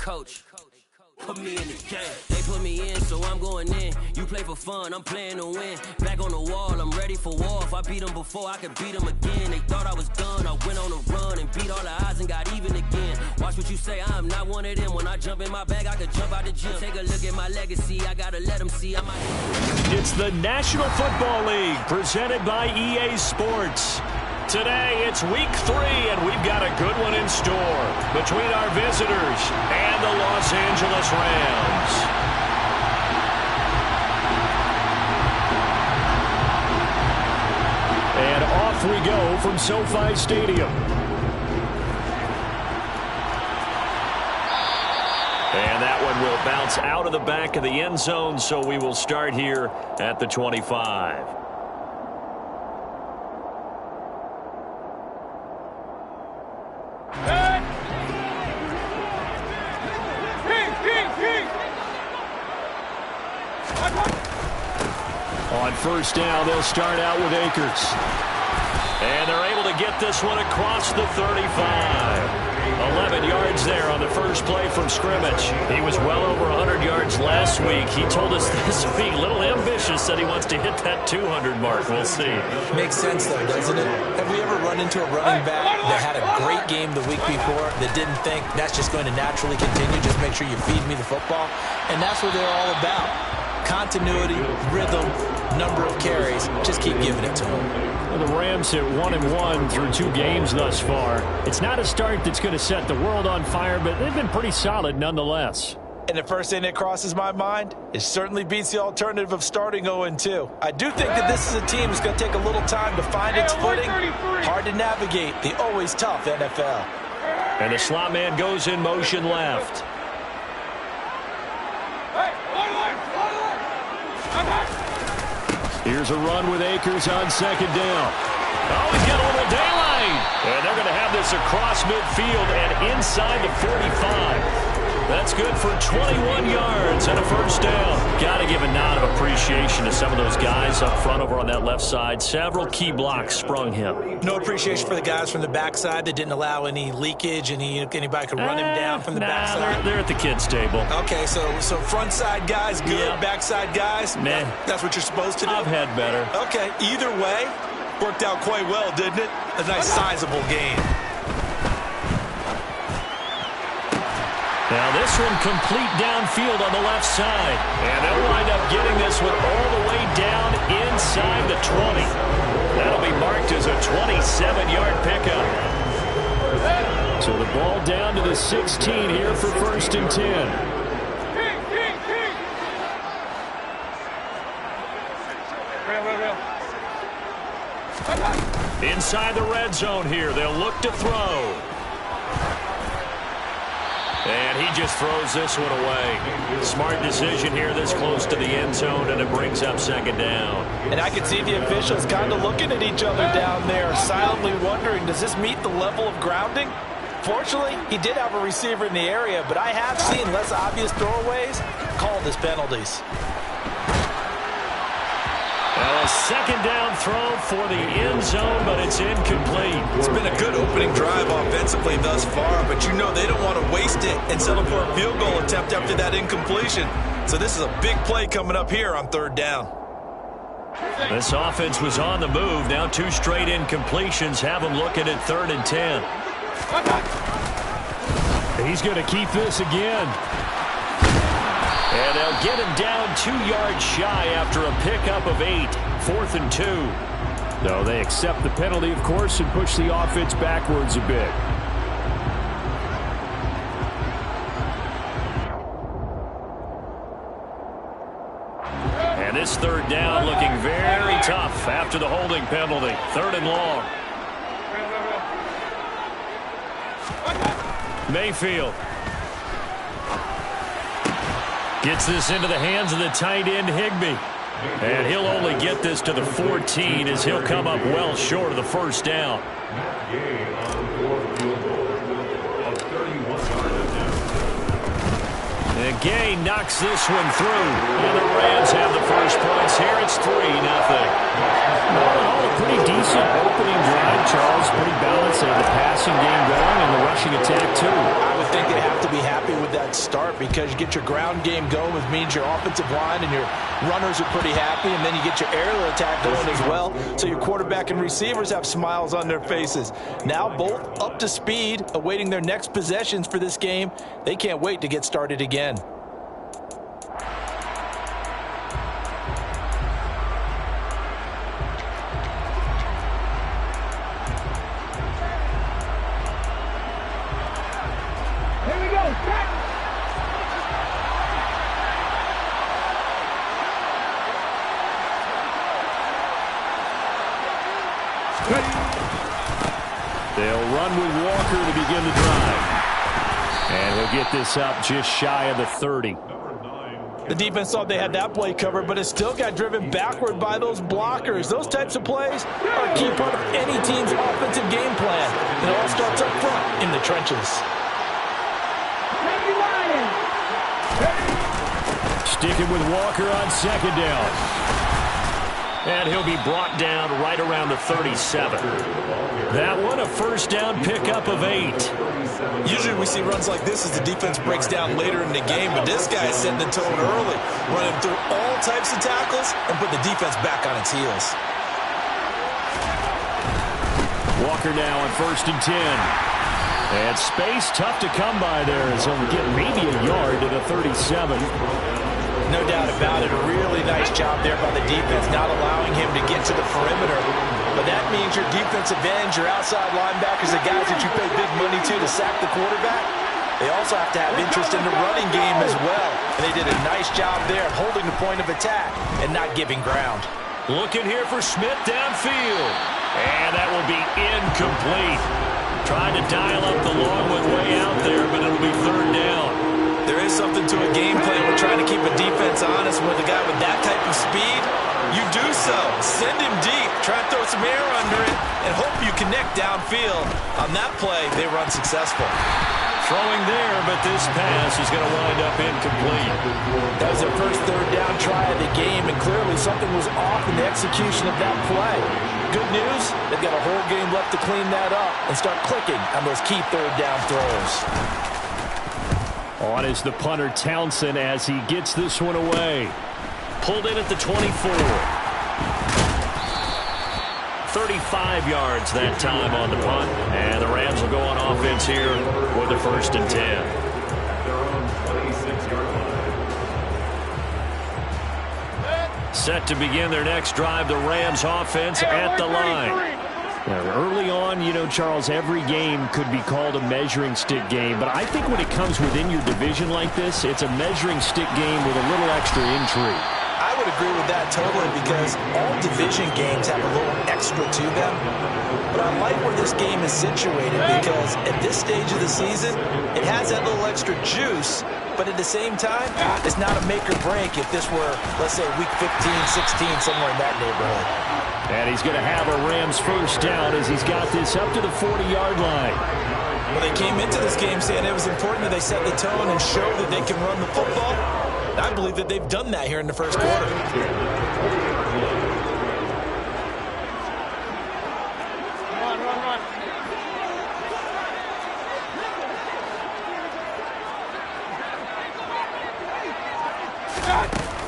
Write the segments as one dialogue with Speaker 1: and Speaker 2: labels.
Speaker 1: coach. Put me in the game. They put me in, so I'm going in. You play for fun, I'm playing to win. Back on the wall, I'm ready for war. If I beat them before, I could beat them again. They thought I was done, I went on a run and beat all the odds and got even again. Watch what you say, I'm not one of them. When I jump in my bag, I could jump out the gym. Take a look at my legacy, I gotta let them see.
Speaker 2: It's the National Football League, presented by EA Sports. Today, it's week 3, and we've got a good one in store between our visitors and the Los Angeles Rams. And off we go from SoFi Stadium. And that one will bounce out of the back of the end zone, so we will start here at the 25. On first down, they'll start out with Akers. And they're able to get this one across the 35. 11 yards there on the first play from scrimmage. He was well over 100 yards last week. He told us this week, a little ambitious, said he wants to hit that 200 mark. We'll see.
Speaker 3: Makes sense, though, doesn't it? Have we ever run into a running back that had a great game the week before that didn't think that's just going to naturally continue? Just make sure you feed me the football. And that's what they're all about. Continuity, rhythm, number of carries. Just keep giving it to them.
Speaker 2: Well, the Rams hit 1-1 through 2 games thus far. It's not a start that's going to set the world on fire, but they've been pretty solid nonetheless.
Speaker 3: And the first thing that crosses my mind, it certainly beats the alternative of starting 0-2. I do think that this is a team that's going to take a little time to find its footing. Hard to navigate the always tough NFL.
Speaker 2: And the slot man goes in motion left. Here's a run with Akers on second down. Oh, he's got a little daylight. And they're going to have this across midfield and inside the 45. That's good for 21 yards and a first down. Got to give a nod of appreciation to some of those guys up front over on that left side. Several key blocks sprung him.
Speaker 3: No appreciation for the guys from the backside that didn't allow any leakage, and anybody could run him down from the backside.
Speaker 2: They're at the kids' table.
Speaker 3: Okay, so front side guys good, yeah. Backside guys,
Speaker 2: man,
Speaker 3: that's what you're supposed to do.
Speaker 2: I've had better.
Speaker 3: Okay, either way, worked out quite well, didn't it? A nice sizable gain.
Speaker 2: Now this one complete downfield on the left side. And they'll wind up getting this one all the way down inside the 20. That'll be marked as a 27-yard pickup. So the ball down to the 16 here for 1st and 10. Inside the red zone here. They'll look to throw. And he just throws this one away. Smart decision here this close to the end zone, and it brings up second down.
Speaker 3: And I can see the officials kind of looking at each other down there, silently wondering, does this meet the level of grounding? Fortunately, he did have a receiver in the area, but I have seen less obvious throwaways called as penalties.
Speaker 2: Well, a second down throw for the end zone, but it's incomplete.
Speaker 3: It's been a good opening drive offensively thus far, but you know they don't want to waste it and settle for a field goal attempt after that incompletion. So this is a big play coming up here on 3rd down.
Speaker 2: This offense was on the move. Now 2 straight incompletions have them looking at 3rd and 10. He's going to keep this again. And they'll get him down 2 yards shy after a pickup of 8. 4th and 2. No, they accept the penalty, of course, and push the offense backwards a bit. And this 3rd down looking very tough after the holding penalty. 3rd and long. Mayfield. Gets this into the hands of the tight end, Higbee. And he'll only get this to the 14 as he'll come up well short of the first down. And Gay knocks this one through. And the Rams have the first points here. It's 3-0. All in all, a pretty decent opening drive, Charles. Pretty balanced. They have the passing game going and the rushing attack, too.
Speaker 3: I would think they have to be happy with that start because you get your ground game going, which means your offensive line and your runners are pretty happy, and then you get your aerial attack going as well, so your quarterback and receivers have smiles on their faces. Now both up to speed, awaiting their next possessions for this game. They can't wait to get started again.
Speaker 2: They'll run with Walker to begin the drive. And he'll get this up just shy of the 30.
Speaker 3: The defense thought they had that play covered, but it still got driven backward by those blockers. Those types of plays are a key part of any team's offensive game plan. And it all starts up front in the trenches.
Speaker 2: Sticking with Walker on second down. And he'll be brought down right around the 37. That one a first down pickup of 8.
Speaker 3: Usually we see runs like this as the defense breaks down later in the game, but this guy is setting the tone early, running through all types of tackles and put the defense back on its heels.
Speaker 2: Walker now on 1st and 10. And space tough to come by there as he'll get maybe a yard to the 37.
Speaker 3: No doubt about it. A really nice job there by the defense, not allowing him to get to the perimeter. But that means your defensive ends, your outside linebackers, the guys that you pay big money to sack the quarterback, they also have to have interest in the running game as well. And they did a nice job there of holding the point of attack and not giving ground.
Speaker 2: Looking here for Smith downfield. And that will be incomplete. Trying to dial up the long one way out there, but it'll be 3rd down.
Speaker 3: There is something to a game plan. We're trying to keep a defense honest with a guy with that type of speed. You do so. Send him deep. Try to throw some air under it and hope you connect downfield. On that play, they run successful.
Speaker 2: Throwing there, but this pass is going to wind up incomplete.
Speaker 3: That was their first 3rd down try of the game, and clearly something was off in the execution of that play. Good news, they've got a whole game left to clean that up and start clicking on those key 3rd down throws.
Speaker 2: On is the punter Townsend as he gets this one away. Pulled in at the 24. 35 yards that time on the punt. And the Rams will go on offense here with a 1st and 10. Set to begin their next drive, the Rams offense at the line. Now, early on, you know, Charles, every game could be called a measuring stick game. But I think when it comes within your division like this, it's a measuring stick game with a little extra intrigue.
Speaker 3: I would agree with that totally because all division games have a little extra to them. But I like where this game is situated because at this stage of the season, it has that little extra juice. But at the same time, it's not a make or break if this were, let's say, week 15, 16, somewhere in that neighborhood.
Speaker 2: And he's going to have a Rams 1st down as he's got this up to the 40-yard line.
Speaker 3: Well, they came into this game saying it was important that they set the tone and show that they can run the football. And I believe that they've done that here in the 1st quarter.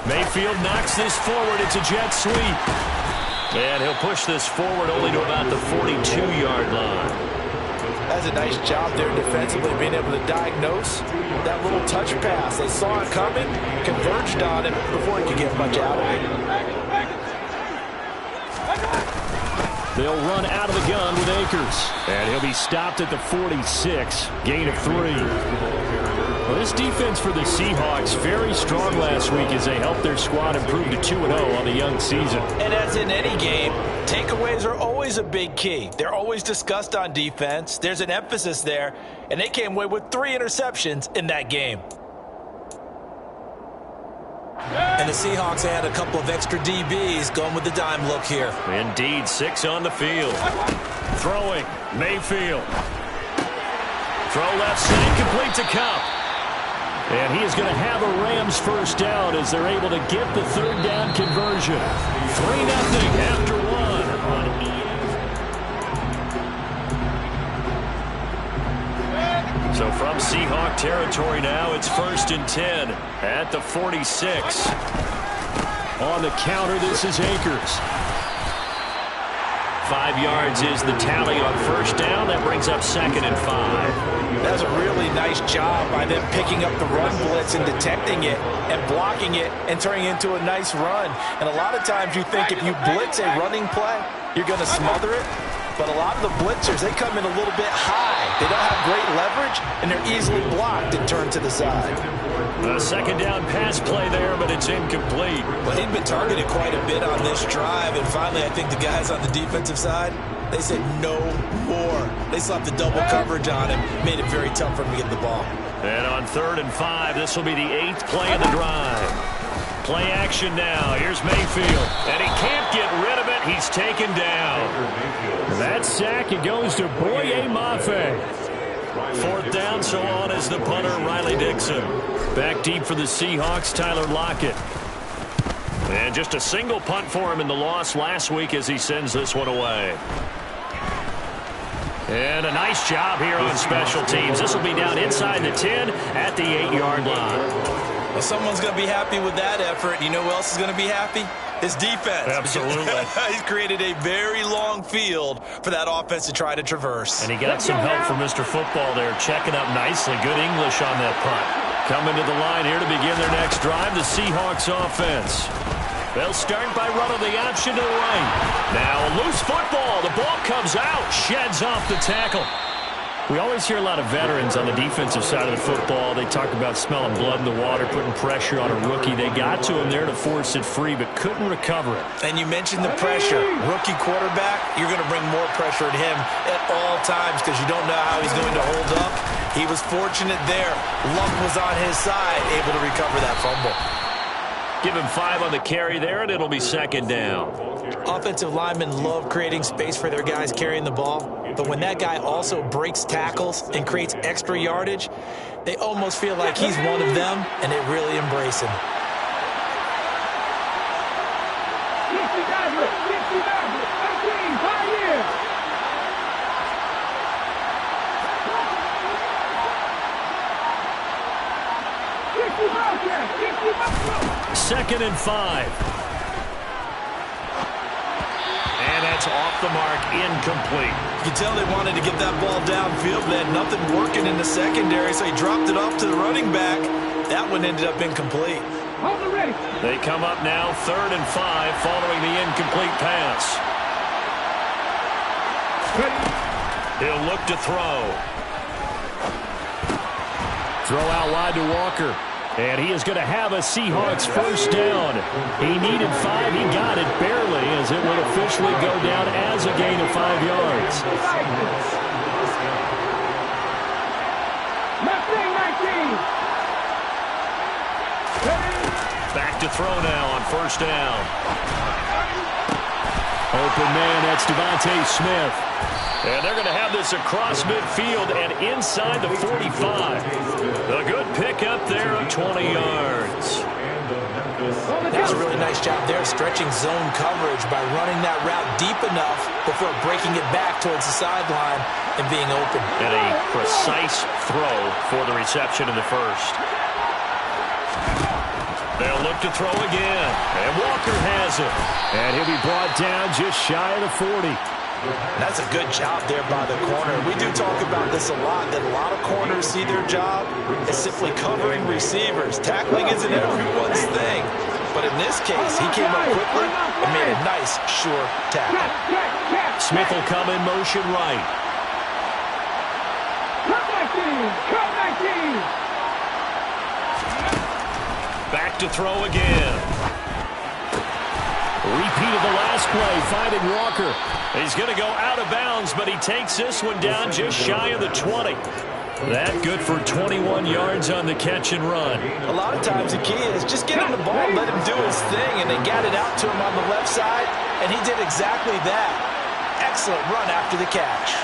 Speaker 2: Mayfield knocks this forward. It's a jet sweep. And he'll push this forward only to about the 42-yard line.
Speaker 3: That's a nice job there defensively, being able to diagnose that little touch pass. They saw it coming, converged on it before he could get much out of it.
Speaker 2: They'll run out of the gun with Akers. And he'll be stopped at the 46, gain of 3. Well, this defense for the Seahawks, very strong last week as they helped their squad improve to 2-0 on the young season.
Speaker 3: And as in any game, takeaways are always a big key. They're always discussed on defense. There's an emphasis there, and they came away with 3 interceptions in that game. And the Seahawks had a couple of extra DBs going with the dime look here.
Speaker 2: Indeed, 6 on the field. Throwing, Mayfield. Throw left side, complete to Cup. And he is going to have a Rams 1st down as they're able to get the 3rd down conversion. 3-0 after 1 on So from Seahawk territory now, it's 1st and 10 at the 46. On the counter, this is Akers. 5 yards is the tally on 1st down. That brings up 2nd and 5.
Speaker 3: That's a really nice job by them picking up the run blitz and detecting it and blocking it and turning it into a nice run. And a lot of times you think if you blitz a running play, you're going to smother it. But a lot of the blitzers, they come in a little bit high. They don't have great leverage, and they're easily blocked and turned to the side.
Speaker 2: A 2nd down pass play there, but it's incomplete.
Speaker 3: Well, he'd been targeted quite a bit on this drive, and finally I think the guys on the defensive side, they said no more. They slapped the double coverage on him, made it very tough for him to get the ball.
Speaker 2: And on 3rd and 5, this will be the 8th play of the drive. Play action now. Here's Mayfield. And he can't get rid of it. He's taken down. That sack, it goes to Boye Mafe. 4th down, so on is the punter, Riley Dixon. Back deep for the Seahawks, Tyler Lockett. And just a single punt for him in the loss last week as he sends this one away. And a nice job here on special teams. This will be down inside the 10 at the 8-yard line.
Speaker 3: Well, someone's going to be happy with that effort. You know who else is going to be happy? His defense.
Speaker 2: Absolutely.
Speaker 3: He's created a very long field for that offense to try to traverse.
Speaker 2: And he got some help from Mr. Football there, checking up nicely. Good English on that punt. Coming to the line here to begin their next drive, the Seahawks offense. They'll start by running the option to the right. Now a loose football. The ball comes out, sheds off the tackle. We always hear a lot of veterans on the defensive side of the football. They talk about smelling blood in the water, putting pressure on a rookie. They got to him there to force it free, but couldn't recover it.
Speaker 3: And you mentioned the pressure. Rookie quarterback, you're going to bring more pressure at him at all times because you don't know how he's going to hold up. He was fortunate there. Luck was on his side, able to recover that fumble.
Speaker 2: Give him 5 on the carry there, and it'll be 2nd down.
Speaker 3: Offensive linemen love creating space for their guys carrying the ball. But when that guy also breaks tackles and creates extra yardage, they almost feel like he's one of them, and they really embrace him.
Speaker 2: Second and 5. And that's off the mark, incomplete.
Speaker 3: You can tell they wanted to get that ball downfield. They had nothing working in the secondary, so he dropped it off to the running back. That one ended up incomplete.
Speaker 2: They come up now 3rd and 5 following the incomplete pass. He'll look to throw. Throw out wide to Walker. And he is going to have a Seahawks 1st down. He needed 5. He got it barely as it would officially go down as a gain of 5 yards. Back to throw now on 1st down. Open man, that's Devontae Smith. And they're going to have this across midfield and inside the 45. A good pickup there of 20 yards.
Speaker 3: That's a really nice job there, stretching zone coverage by running that route deep enough before breaking it back towards the sideline and being open.
Speaker 2: And a precise throw for the reception in the 1st. They'll look to throw again. And Walker has it. And he'll be brought down just shy of the 40.
Speaker 3: That's a good job there by the corner. We do talk about this a lot, that a lot of corners see their job as simply covering receivers. Tackling isn't everyone's thing. But in this case, he came up quickly and made a nice, sure tackle.
Speaker 2: Smith will come in motion right. Back to throw again. Repeat of the last play, finding Walker. He's going to go out of bounds, but he takes this one down just shy of the 20. That good for 21 yards on the catch and run.
Speaker 3: A lot of times the key is just get him the ball, let him do his thing, and they got it out to him on the left side, and he did exactly that. Excellent run after the catch.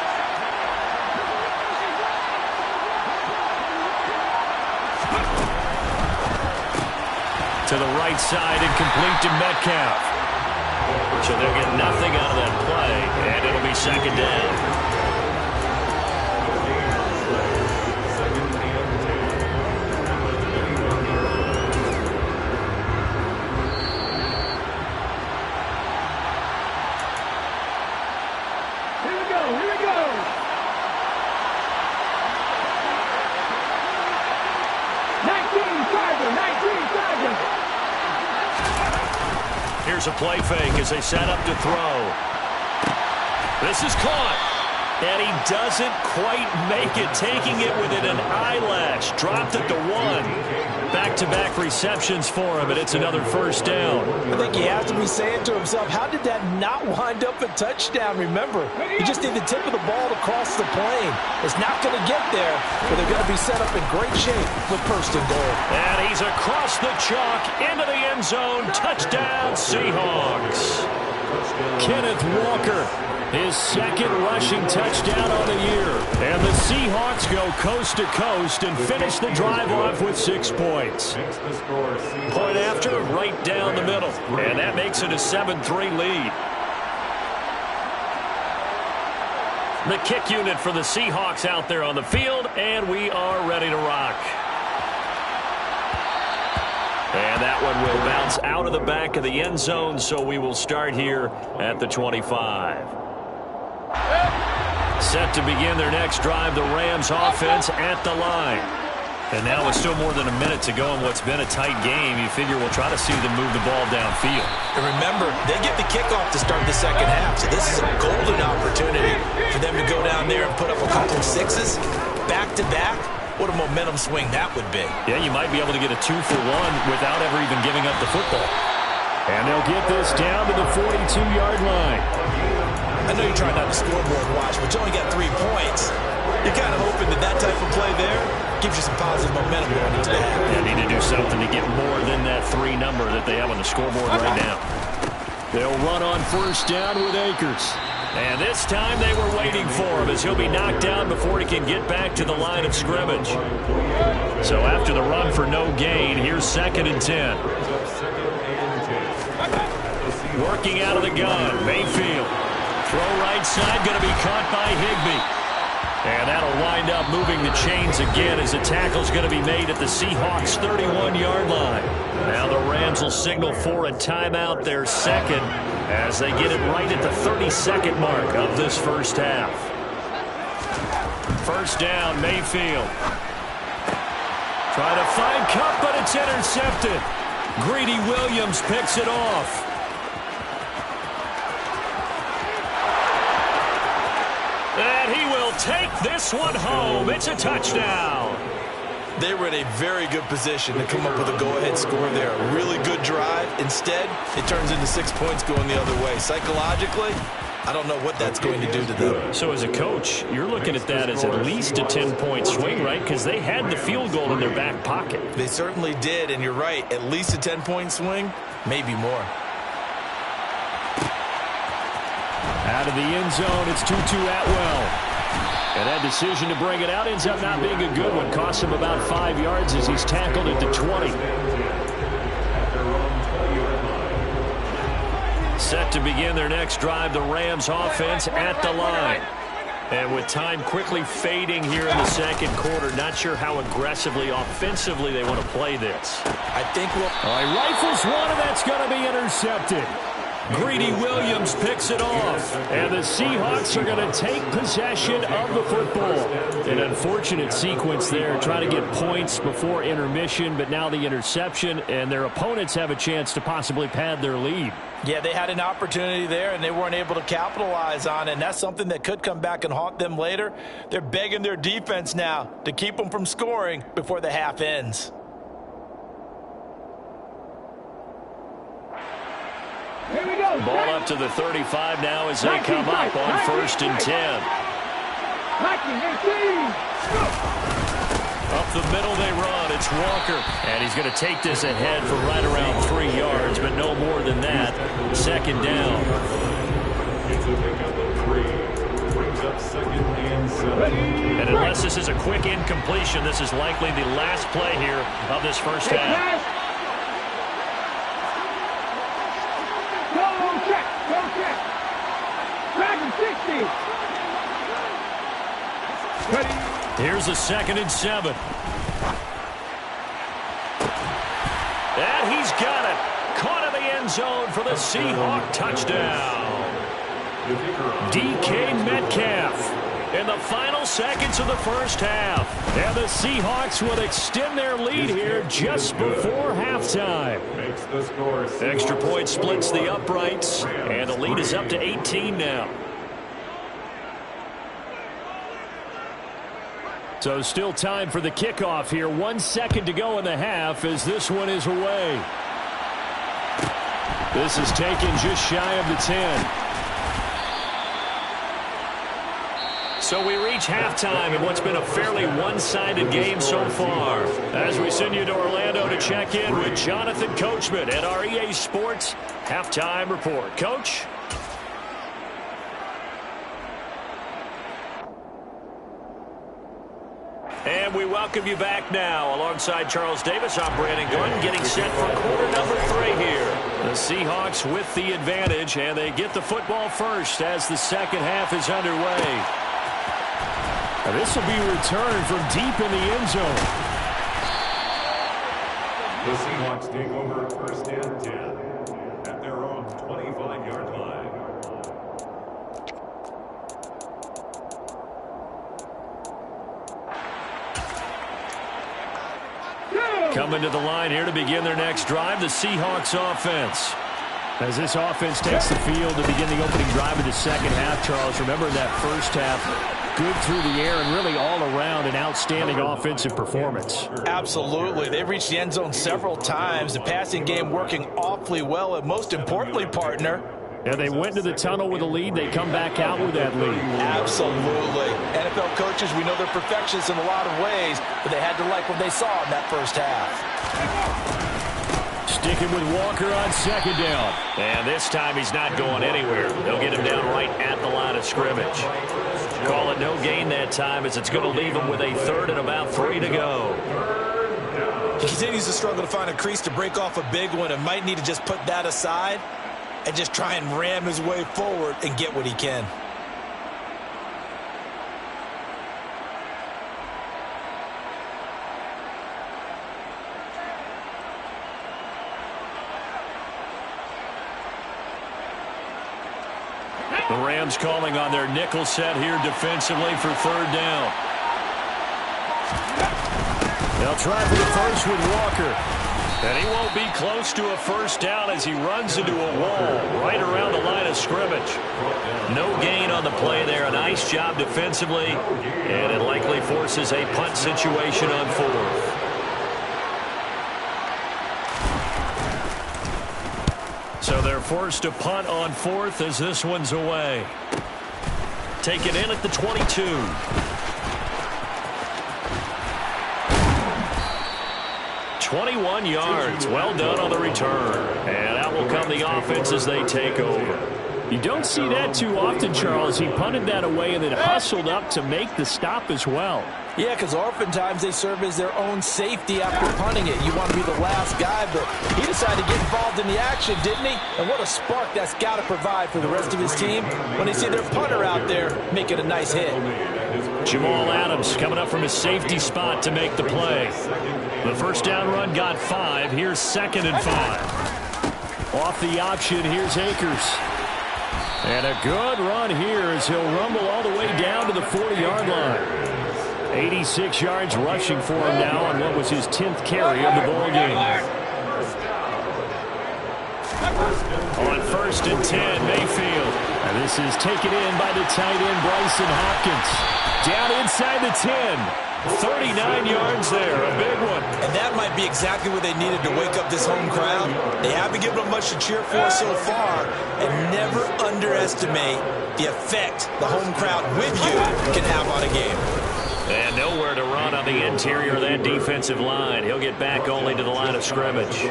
Speaker 2: To the right side and complete to Metcalf. So they'll get nothing out of that play, and it'll be 2nd down. Here's a play fake as they set up to throw. This is caught. And he doesn't quite make it, taking it within an eyelash. Dropped it to 1. Back-to-back receptions for him, and it's another first down.
Speaker 3: I think he has to be saying to himself, how did that not wind up a touchdown? Remember, he just need the tip of the ball to cross the plane. It's not going to get there, but they're going to be set up in great shape with first and goal.
Speaker 2: And he's across the chalk into the end zone. Touchdown, Seahawks. Kenneth Walker, his second rushing touchdown on the year. And the Seahawks go coast to coast and finish the drive off with 6 points. Point after, right down the middle. And that makes it a 7-3 lead. The kick unit for the Seahawks out there on the field, and we are ready to rock. And that one will bounce out of the back of the end zone, so we will start here at the 25. Set to begin their next drive, the Rams offense at the line. And now with still more than a minute to go in what's been a tight game, you figure we'll try to see them move the ball downfield.
Speaker 3: And remember, they get the kickoff to start the second half, so this is a golden opportunity for them to go down there and put up a couple of sixes back-to-back. What a momentum swing that would be.
Speaker 2: Yeah, you might be able to get a 2-for-1 without ever even giving up the football. And they'll get this down to the 42-yard line.
Speaker 3: I know you're trying not to scoreboard watch, but you only got 3 points. You're kind of hoping that that type of play there gives you some positive momentum going into that.
Speaker 2: They need to do something to get more than that 3 number that they have on the scoreboard right now. They'll run on first down with Akers. And this time they were waiting for him as he'll be knocked down before he can get back to the line of scrimmage. So after the run for no gain, here's 2nd and 10. Working out of the gun, Mayfield. Throw right side, going to be caught by Higbee. And that'll wind up moving the chains again as the tackle's going to be made at the Seahawks' 31-yard line. Now the Rams will signal for a timeout, their second, as they get it right at the 32nd mark of this first half. First down, Mayfield. Try to find Kupp, but it's intercepted. Greedy Williams picks it off. And he will take this one home. It's a touchdown.
Speaker 3: They were in a very good position to come up with a go-ahead score there. A really good drive. Instead, it turns into 6 points going the other way. Psychologically, I don't know what that's going to do to them.
Speaker 2: So as a coach, you're looking at that as at least a 10-point swing, right? Because they had the field goal in their back pocket.
Speaker 3: They certainly did, and you're right. At least a 10-point swing, maybe more.
Speaker 2: Out of the end zone, it's Tutu Atwell. And that decision to bring it out ends up not being a good one. Costs him about 5 yards as he's tackled at the 20. Set to begin their next drive, the Rams offense at the line. And with time quickly fading here in the second quarter, not sure how aggressively, offensively they want to play this.
Speaker 3: I think we'll...
Speaker 2: All right, rifles one, and that's going to be intercepted. Greedy Williams picks it off, and the Seahawks are going to take possession of the football. An unfortunate sequence there, trying to get points before intermission, but now the interception, and their opponents have a chance to possibly pad their lead.
Speaker 3: Yeah, they had an opportunity there, and they weren't able to capitalize on it, and that's something that could come back and haunt them later. They're begging their defense now to keep them from scoring before the half ends.
Speaker 4: Here we go.
Speaker 2: Ball up to the 35 now as they come up on 1st and 10. Up the middle they run. It's Walker. And he's going to take this ahead for right around 3 yards, but no more than that. 2nd down. And unless this is a quick incompletion, this is likely the last play here of this first half. Here's a 2nd and 7. And he's got it. Caught in the end zone for the Seahawk touchdown. DK Metcalf. in the final seconds of the first half. And the Seahawks will extend their lead here just before halftime. Extra point splits the uprights, and the lead is up to 18 now. So still time for the kickoff here. 1 second to go in the half as this one is away. This is taken just shy of the 10. So we reach halftime in what's been a fairly one-sided game so far. As we send you to Orlando to check in with Jonathan Coachman at our EA Sports Halftime Report. Coach? And we welcome you back now. Alongside Charles Davis, I'm Brandon Gordon, getting set for quarter number 3 here. The Seahawks with the advantage, and they get the football first as the second half is underway. Now this will be returned from deep in the end zone.
Speaker 5: The Seahawks take over first and 10 at their own 25-yard line.
Speaker 2: Coming to the line here to begin their next drive, the Seahawks offense. As this offense takes the field to begin the opening drive of the second half, Charles, remember that first half, good through the air and really all around an outstanding offensive performance.
Speaker 3: Absolutely. They've reached the end zone several times. The passing game working awfully well, and most importantly, partner,
Speaker 2: and they went to the tunnel with a lead. They come back out with that lead.
Speaker 3: Absolutely. NFL coaches, we know they're perfectionists in a lot of ways, but they had to like what they saw in that first half.
Speaker 2: Sticking with Walker on second down. And this time he's not going anywhere. They'll get him down right at the line of scrimmage. Call it no gain that time as it's going to leave him with a 3rd and about 3 to go.
Speaker 3: He continues to struggle to find a crease to break off a big one and might need to just put that aside and just try and ram his way forward and get what he can.
Speaker 2: The Rams calling on their nickel set here defensively for 3rd down. They'll try for the first with Walker. And he won't be close to a first down as he runs into a wall right around the line of scrimmage. No gain on the play there. A nice job defensively. And it likely forces a punt situation on 4th. So they're forced to punt on 4th as this one's away. Taken in at the 22. "21 yards. Well done on the return. And out will come the offense as they take over. You don't see that too often, Charles. He punted that away and then hustled up to make the stop as well.
Speaker 3: Yeah, because oftentimes they serve as their own safety after punting it. You want to be the last guy, but he decided to get involved in the action, didn't he? And what a spark that's got to provide for the rest of his team when they see their punter out there making a nice hit.
Speaker 2: Jamal Adams coming up from his safety spot to make the play. The first down run got 5. Here's 2nd and 5. Off the option, here's Akers. And a good run here as he'll rumble all the way down to the 40-yard line. 86 yards rushing for him now on what was his 10th carry of the ball game. On 1st and 10, Mayfield. And this is taken in by the tight end, Bryson Hopkins. Down inside the 10. 39 yards there, a big one.
Speaker 3: And that might be exactly what they needed to wake up this home crowd. They haven't given them much to cheer for so far, and never underestimate the effect the home crowd with you can have on a game.
Speaker 2: And nowhere to run on the interior of that defensive line. He'll get back only to the line of scrimmage.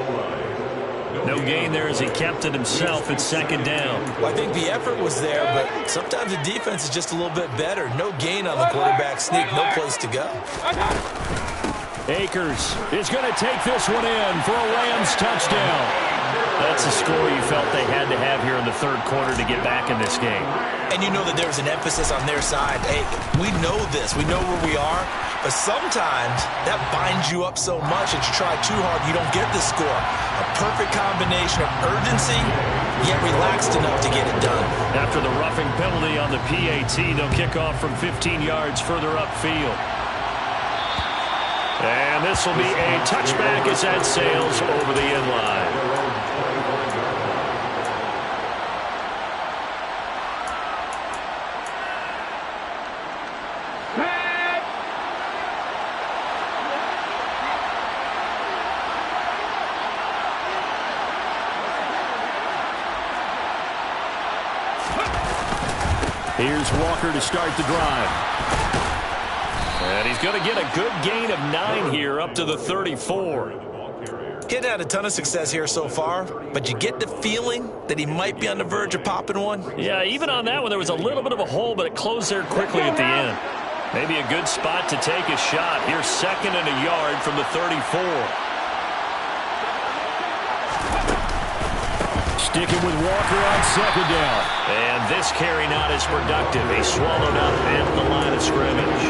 Speaker 2: No gain there as he kept it himself at 2nd down.
Speaker 3: Well, I think the effort was there, but sometimes the defense is just a little bit better. No gain on the quarterback sneak, no place to go.
Speaker 2: Akers is going to take this one in for a Rams touchdown. That's a score you felt they had to have here in the 3rd quarter to get back in this game.
Speaker 3: And you know that there's an emphasis on their side. Hey, we know this. We know where we are. But sometimes that binds you up so much that you try too hard, you don't get the score. A perfect combination of urgency, yet relaxed enough to get it done.
Speaker 2: After the roughing penalty on the PAT, they'll kick off from 15 yards further upfield. And this will be a touchback as that sails over the end line. Here's Walker to start the drive. And he's going to get a good gain of 9 here up to the 34.
Speaker 3: He hadn't had a ton of success here so far, but you get the feeling that he might be on the verge of popping one.
Speaker 2: Yeah, even on that one, there was a little bit of a hole, but it closed there quickly at the end. Maybe a good spot to take a shot. Here's 2nd and a yard from the 34. Sticking with Walker on 2nd down. And this carry not as productive. He swallowed up at the line of scrimmage.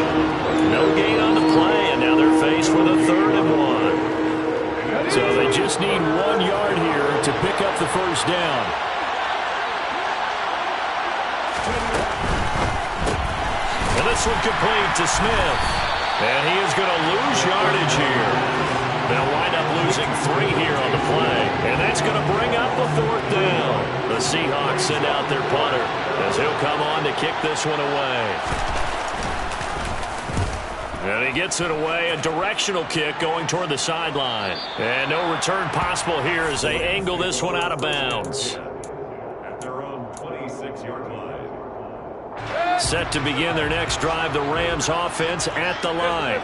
Speaker 2: No gain on the play, and now they're faced with a 3rd and 1. So they just need 1 yard here to pick up the first down. And this one complete to Smith. And he is going to lose yardage here. They'll wind up losing 3 here on the play. And that's going to bring up a 4th down. The Seahawks send out their punter as he'll come on to kick this one away. And he gets it away, a directional kick going toward the sideline. And no return possible here as they angle this one out of bounds.
Speaker 5: At their own 26-yard line.
Speaker 2: Set to begin their next drive, the Rams offense at the line.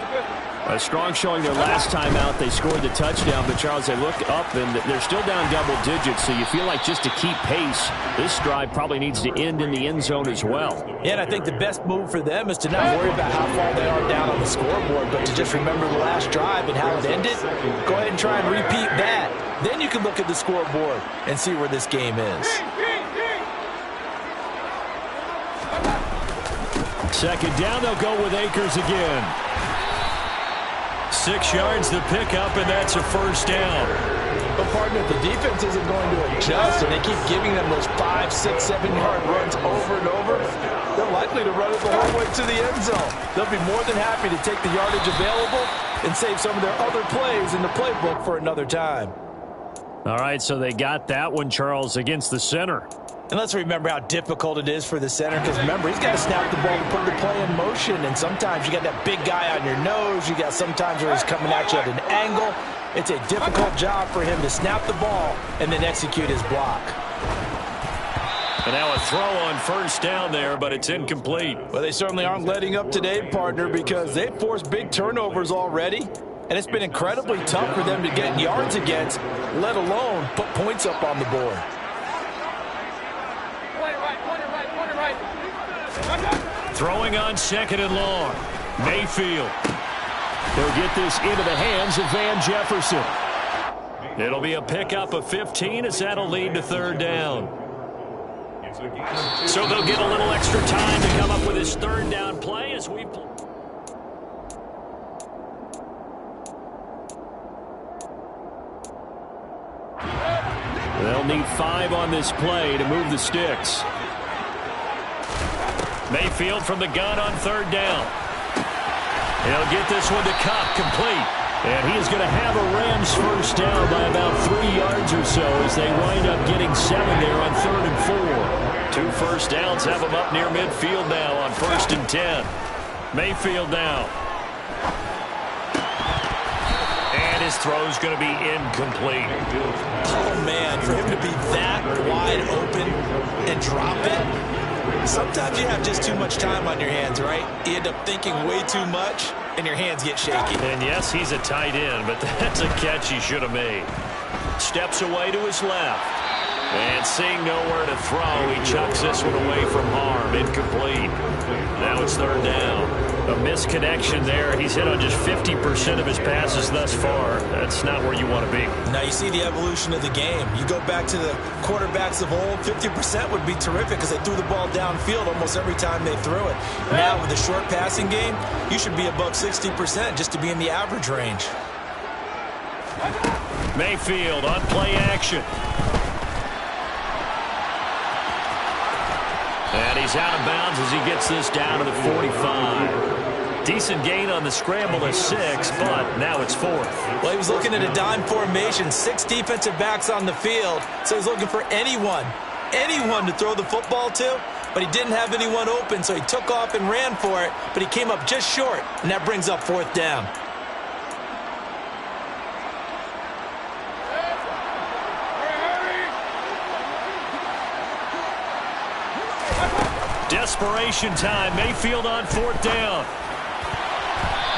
Speaker 2: A strong showing their last time out. They scored the touchdown, but Charles, they look up and they're still down double digits, so you feel like just to keep pace, this drive probably needs to end in the end zone as well.
Speaker 3: Yeah, and I think the best move for them is to not worry about how far they are down on the scoreboard, but to just remember the last drive and how it ended. Go ahead and try and repeat that. Then you can look at the scoreboard and see where this game is.
Speaker 2: 2nd down, they'll go with Akers again. 6 yards to pick up, and that's a first down.
Speaker 3: But, partner, if the defense isn't going to adjust and they keep giving them those 5, 6, 7-yard runs over and over, they're likely to run it the whole way to the end zone. They'll be more than happy to take the yardage available and save some of their other plays in the playbook for another time.
Speaker 2: All right, so they got that one, Charles, against the center.
Speaker 3: And let's remember how difficult it is for the center, because remember, he's got to snap the ball and put the play in motion, and sometimes you got that big guy on your nose. You got sometimes where he's coming at you at an angle. It's a difficult job for him to snap the ball and then execute his block.
Speaker 2: And now a throw on first down there, but it's incomplete.
Speaker 3: Well, they certainly aren't letting up today, partner, because they've forced big turnovers already, and it's been incredibly tough for them to get yards against, let alone put points up on the board.
Speaker 2: Throwing on 2nd and long. Mayfield. They'll get this into the hands of Van Jefferson. It'll be a pickup of 15 as that'll lead to 3rd down. So they'll get a little extra time to come up with his 3rd down play as we play. They'll need 5 on this play to move the sticks. Mayfield from the gun on 3rd down. He'll get this one to Cup, complete. And he is going to have a Rams first down by about 3 yards or so as they wind up getting 7 there on 3rd and 4. 2 first downs have them up near midfield now on 1st and 10. Mayfield now. And his throw's going to be incomplete.
Speaker 3: Oh, man, for him to be that wide open and drop it. Sometimes you have just too much time on your hands, right? You end up thinking way too much, and your hands get shaky.
Speaker 2: And yes, he's a tight end, but that's a catch he should have made. Steps away to his left. And seeing nowhere to throw, he chucks this one away from harm. Incomplete. Now it's third down. A misconnection there. He's hit on just 50% of his passes thus far. That's not where you want to be.
Speaker 3: Now you see the evolution of the game. You go back to the quarterbacks of old, 50% would be terrific because they threw the ball downfield almost every time they threw it. Now with the short passing game, you should be above 60% just to be in the average range.
Speaker 2: Mayfield on play action. And he's out of bounds as he gets this down to the 45. Decent gain on the scramble of 6, but now it's 4th.
Speaker 3: Well, he was looking at a dime formation, 6 defensive backs on the field, so he's looking for anyone to throw the football to, but he didn't have anyone open, so he took off and ran for it, but he came up just short, and that brings up 4th down.
Speaker 2: Desperation time. Mayfield on 4th down.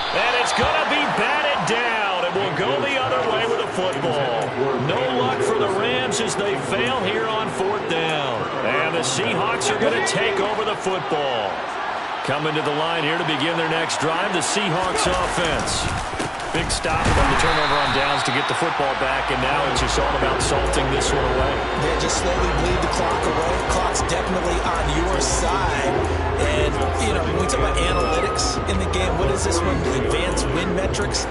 Speaker 2: And it's going to be batted down. It will go the other way with a football. No luck for the Rams as they fail here on 4th down. And the Seahawks are going to take over the football. Coming to the line here to begin their next drive, the Seahawks offense. Big stop on the turnover on downs to get the football back, and now it's just all about salting this one away.
Speaker 3: Yeah, just slowly bleed the clock away. Clock's definitely on your side. And, you know, when we talk about analytics in the game, what is this one? Advanced win metrics?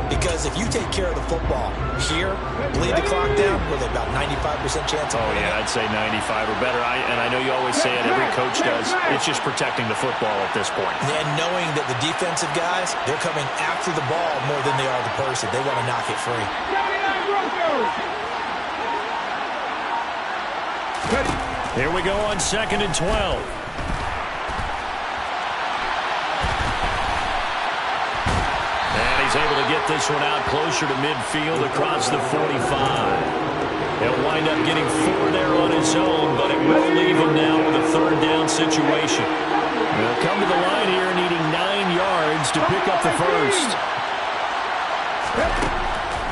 Speaker 3: Because if you take care of the football here, bleed the clock down, with about 95% chance of winning.
Speaker 2: I'd say 95 or better. And I know you always say it, every coach does. It's just protecting the football at this point.
Speaker 3: And knowing that the defensive guys, they're coming after the ball more than they are the person. They want to knock it free.
Speaker 2: Here we go on 2nd and 12. He's able to get this one out closer to midfield across the 45. He'll wind up getting 4 there on his own, but it will leave him now with a 3rd down situation. They'll come to the line here needing 9 yards to pick up the first.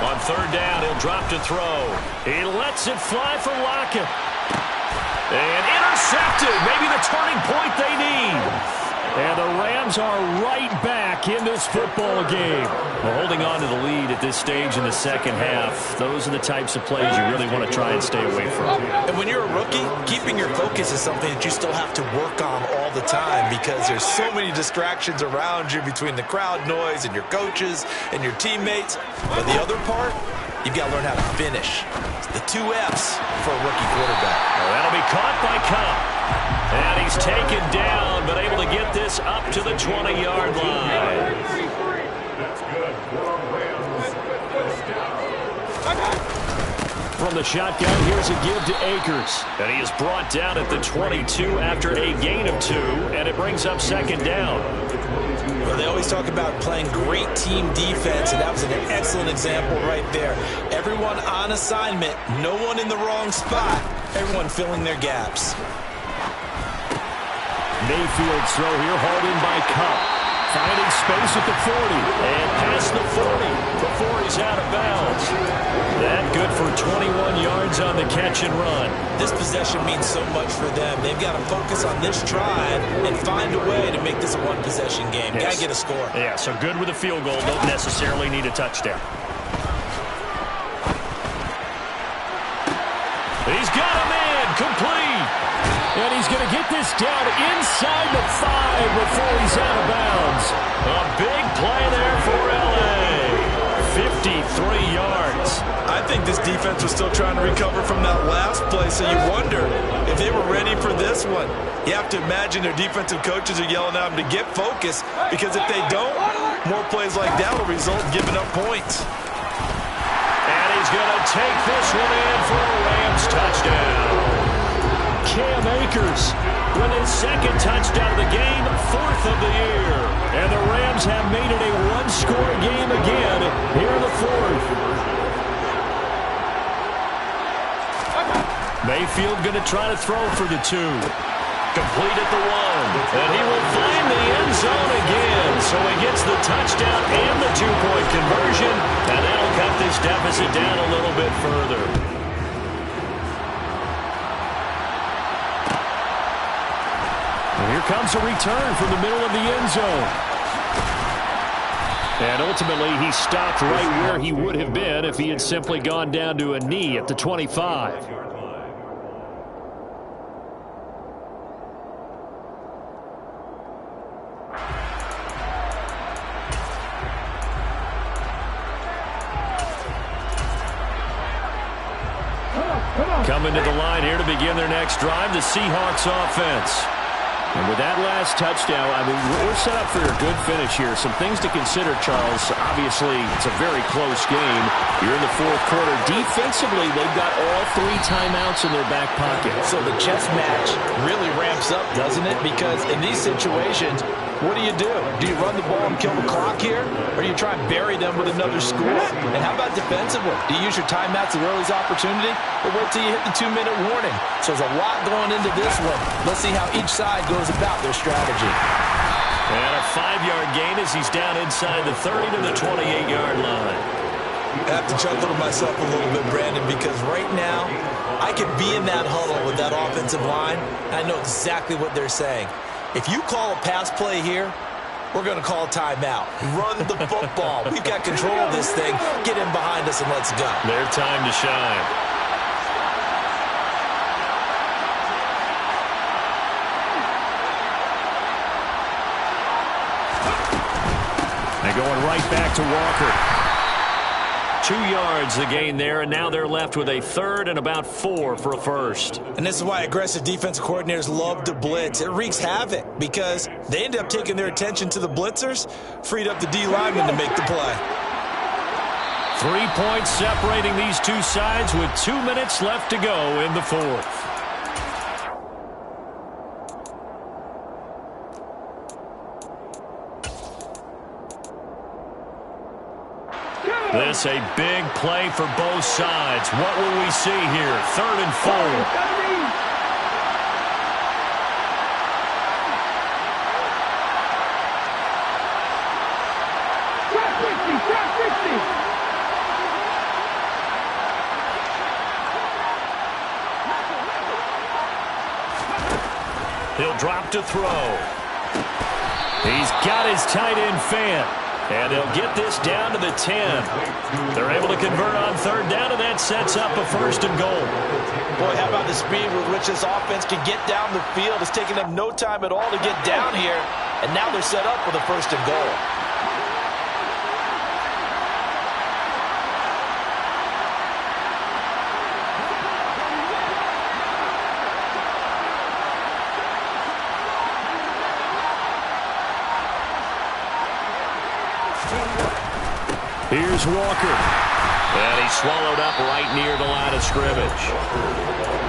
Speaker 2: On 3rd down, he'll drop to throw. He lets it fly for Lockett. And intercepted. Maybe the turning point they need. And the Rams are right back in this football game. Well, holding on to the lead at this stage in the second half, those are the types of plays you really want to try and stay away from.
Speaker 3: And when you're a rookie, keeping your focus is something that you still have to work on all the time because there's so many distractions around you between the crowd noise and your coaches and your teammates. But the other part, you've got to learn how to finish. It's the 2 F's for a rookie quarterback.
Speaker 2: Well, that'll be caught by Cup. And he's taken down, but able to get this up to the 20-yard line.
Speaker 5: That's good.
Speaker 2: From the shotgun, here's a give to Akers. And he is brought down at the 22 after a gain of 2, and it brings up 2nd down.
Speaker 3: Well, they always talk about playing great team defense, and that was an excellent example right there. Everyone on assignment, no one in the wrong spot, everyone filling their gaps.
Speaker 2: Mayfield's throw here, hauled in by Cup. Finding space at the 40. And past the 40 before he's out of bounds. That good for 21 yards on the catch and run.
Speaker 3: This possession means so much for them. They've got to focus on this drive and find a way to make this a one-possession game.
Speaker 2: Yes.
Speaker 3: Got to get a score.
Speaker 2: Yeah, so good with a field goal. Don't necessarily need a touchdown. He's got a man complete. And he's going to get this down inside the 5 before he's out of bounds. A big play there for L.A. 53 yards.
Speaker 3: I think this defense was still trying to recover from that last play, so you wonder if they were ready for this one. You have to imagine their defensive coaches are yelling at them to get focused, because if they don't, more plays like that will result in giving up points.
Speaker 2: And he's going to take this one in for a Rams touchdown. Cam Akers with his 2nd touchdown of the game, 4th of the year. And the Rams have made it a one-score game again here in the 4th. Mayfield going to try to throw for the 2. Complete at the 1. And he will find the end zone again. So he gets the touchdown and the 2-point conversion. And that'll cut this deficit down a little bit further. comes a return from the middle of the end zone. And ultimately, he stopped right where he would have been if he had simply gone down to a knee at the 25. Coming to the line here to begin their next drive, the Seahawks offense. And with that last touchdown, I mean, we're set up for a good finish here. Some things to consider, Charles. Obviously, it's a very close game. You're in the fourth quarter. Defensively, they've got all 3 timeouts in their back pocket.
Speaker 3: So the chess match really ramps up, doesn't it? Because in these situations, what do? Do you run the ball and kill the clock here? Or do you try and bury them with another score? And how about defensively? Do you use your timeouts at earliest opportunity? Or wait till you hit the 2-minute warning? So there's a lot going into this one. Let's see how each side goes about their strategy.
Speaker 2: And a 5-yard gain as he's down inside the 30 to the 28-yard line.
Speaker 3: I have to chuckle to myself a little bit, Brandon, because right now I could be in that huddle with that offensive line, and I know exactly what they're saying. If you call a pass play here, we're going to call a timeout. Run the football. We've got control of this thing. Get in behind us and let's go.
Speaker 2: Their time to shine. They're going right back to Walker. 2 yards the gain there, and now they're left with a 3rd and about 4 for a first.
Speaker 3: And this is why aggressive defensive coordinators love to blitz. It wreaks havoc because they end up taking their attention to the blitzers, freed up the D lineman to make the play.
Speaker 2: 3 points separating these two sides with 2 minutes left to go in the fourth. This a big play for both sides. What will we see here? 3rd and 4. He'll drop to throw. He's got his tight end fan. And they'll get this down to the 10. They're able to convert on 3rd down, and that sets up a 1st and goal.
Speaker 3: Boy, how about the speed with which this offense can get down the field? It's taking them no time at all to get down here, and now they're set up with a 1st and goal.
Speaker 2: Here's Walker. And he's swallowed up right near the line of scrimmage.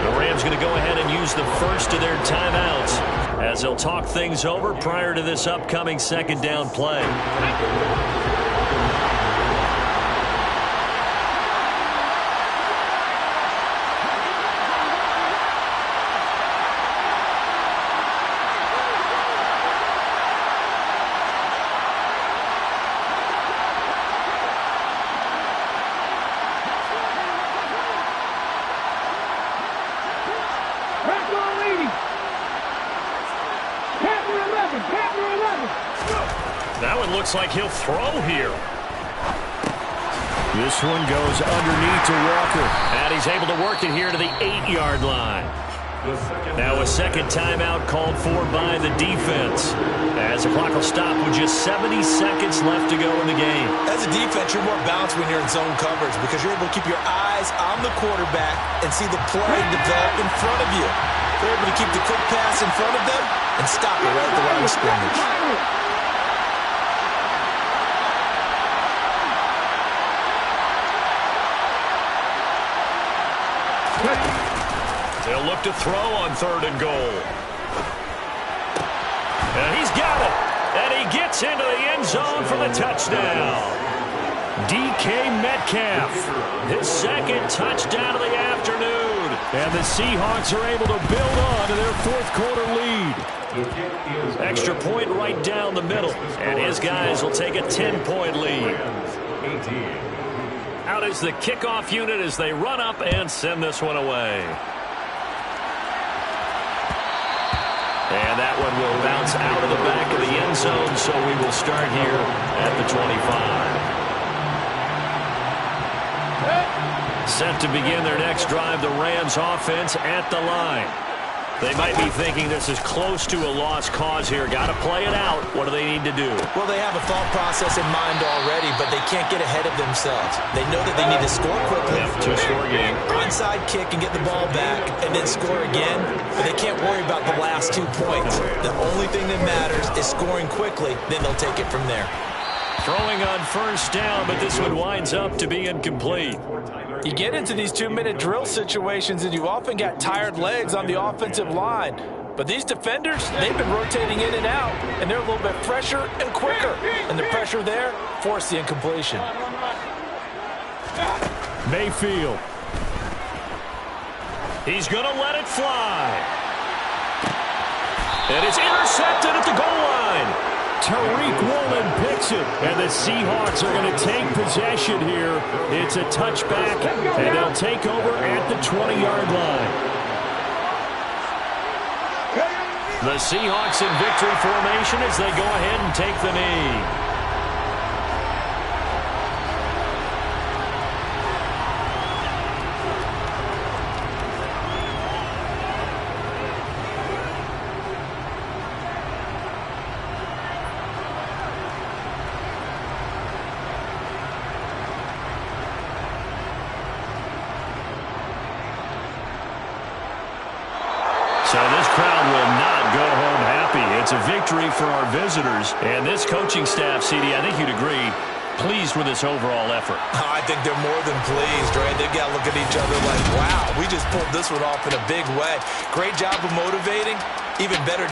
Speaker 2: The Rams going to go ahead and use the first of their timeouts as they'll talk things over prior to this upcoming 2nd down play. That one looks like he'll throw here. This one goes underneath to Walker. And he's able to work it here to the 8-yard line. Now a 2nd timeout called for by the defense, as the clock will stop with just 70 seconds left to go in the game.
Speaker 3: As a defense, you're more balanced when you're in zone coverage because you're able to keep your eyes on the quarterback and see the play develop in front of you. They're able to keep the quick pass in front of them and stop it right at the line of scrimmage.
Speaker 2: They'll look to throw on 3rd and goal. And he's got it. And he gets into the end zone for the touchdown. DK Metcalf, his 2nd touchdown of the afternoon. And the Seahawks are able to build on to their 4th quarter lead. Extra point right down the middle. And his guys will take a 10-point lead. Out is the kickoff unit as they run up and send this one away. And that one will bounce out of the back of the end zone, so we will start here at the 25. Set to begin their next drive, the Rams offense at the line. They might be thinking this is close to a lost cause here. Got to play it out. What do they need to do?
Speaker 3: Well, they have a thought process in mind already, but they can't get ahead of themselves. They know that they need to score quickly.
Speaker 2: Yep, two-score game.
Speaker 3: Onside kick and get the ball back and then score again, but they can't worry about the last 2 points. The only thing that matters is scoring quickly, then they'll take it from there.
Speaker 2: Throwing on first down, but this one winds up to be incomplete.
Speaker 6: You get into these 2-minute drill situations, and you often got tired legs on the offensive line. But these defenders, they've been rotating in and out, and they're a little bit fresher and quicker. And the pressure there forced the incompletion.
Speaker 2: Mayfield. He's going to let it fly. And it's intercepted at the goal line. Tariq Woolen picks it, and the Seahawks are going to take possession here. It's a touchback, and they'll take over at the 20-yard line. The Seahawks in victory formation as they go ahead and take the knee. So this crowd will not go home happy. It's a victory for our visitors. And this coaching staff, CD, I think you'd agree, pleased with this overall effort.
Speaker 3: I think they're more than pleased, right? They've got to look at each other like, wow, we just pulled this one off in a big way. Great job of motivating. Even better